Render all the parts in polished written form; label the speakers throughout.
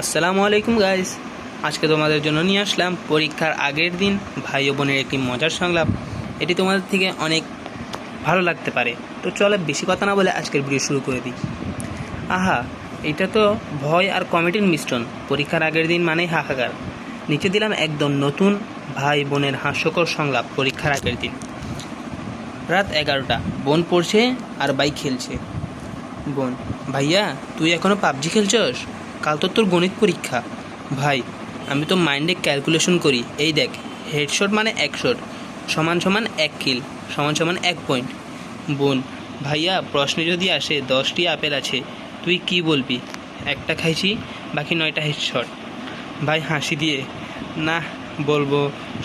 Speaker 1: আসসালামু আলাইকুম গাইস। আজকে তোমাদের জন্য নিয়ে আসলাম পরীক্ষার আগের দিন ভাই ও বোনের একটি মজার সংলাপ। এটি তোমাদের থেকে অনেক ভালো লাগতে পারে। তো চলো বেশি কথা না বলে আজকের ভিডিও শুরু করে দিই। আহা, এটা তো ভয় আর কমেডির মিশ্রণ। পরীক্ষার আগের দিন মানেই হাহাকার। নিচে দিলাম একদম নতুন ভাই বোনের হাস্যকর সংলাপ পরীক্ষার আগের দিন। রাত 11টা, বোন পড়ছে আর ভাই খেলছে। বোন: ভাইয়া, তুই এখনো পাবজি খেলছস? কাল তো তোর গণিত পরীক্ষা। ভাই: আমি তো মাইন্ডে ক্যালকুলেশন করি। এই দেখ, হেডশট মানে 1 শট সমান সমান 1 কিল সমান সমান 1 পয়েন্ট। বোন: ভাইয়া, প্রশ্নে যদি আসে 10টি আপেল আছে, তুই কি বলবি? একটা খাইছি, বাকি 9টা হেডশট। ভাই হাসি দিয়ে: না, বলবো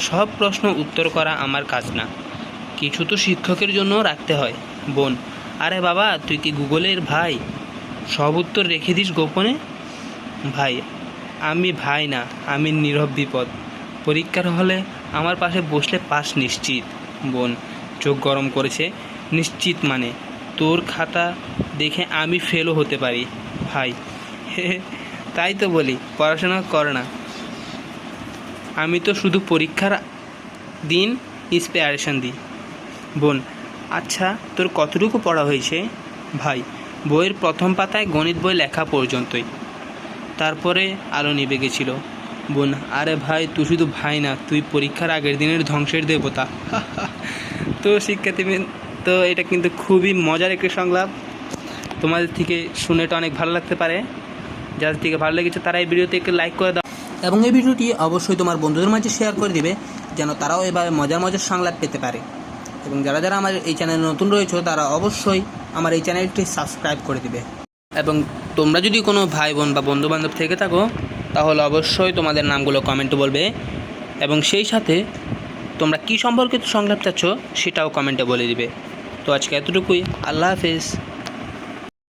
Speaker 1: সব প্রশ্ন উত্তর করা আমার কাজ না, কিছু তো শিক্ষকের জন্য রাখতে হয়। বোন: আরে বাবা, তুই কি গুগলের ভাই? সব উত্তর রেখে দিস গোপনে? ভাই: আমি ভাই না, আমি নীরব বিপদ। পরীক্ষার হলে আমার পাশে বসলে পাস নিশ্চিত। বোন চোখ গরম করেছে: নিশ্চিত মানে? তোর খাতা দেখে আমি ফেলও হতে পারি। ভাই: তাই তো বলি, পড়াশোনা কর না। আমি তো শুধু পরীক্ষার দিন ইন্সপিরেশন দিই। বোন: আচ্ছা, তোর কতটুকু পড়া হয়েছে? ভাই: বইয়ের প্রথম পাতায় গণিত বই লেখা পর্যন্তই, তারপরে আলো নিভে গেছিল। বোন: আরে ভাই, তুই শুধু ভাই না, তুই পরীক্ষার আগের দিনের ধ্বংসের দেবতা। তো শিক্ষার্থীবৃন্দ, তো এটা কিন্তু খুবই মজার একটি সংলাপ। তোমাদের থেকে শুনে এটা অনেক ভালো লাগতে পারে। যাদের থেকে ভালো লেগেছে তারা এই ভিডিওতে একটু লাইক করে দাও এবং এই ভিডিওটি অবশ্যই তোমার বন্ধুদের মাঝে শেয়ার করে দিবে, যেন তারাও এভাবে মজার মজার সংলাপ পেতে পারে। এবং যারা যারা আমার এই চ্যানেলে নতুন রয়েছে তারা অবশ্যই আমার এই চ্যানেলটি সাবস্ক্রাইব করে দিবে। এবং তোমরা যদি কোনো ভাই বোন বা বন্ধুবান্ধব থেকে থাকো, তাহলে অবশ্যই তোমাদের নামগুলো কমেন্টে বলবে এবং সেই সাথে তোমরা কী সম্পর্কিত সংলাপ চাচ্ছ সেটাও কমেন্টে বলে দিবে। তো আজকে এতটুকুই। আল্লাহ হাফেজ।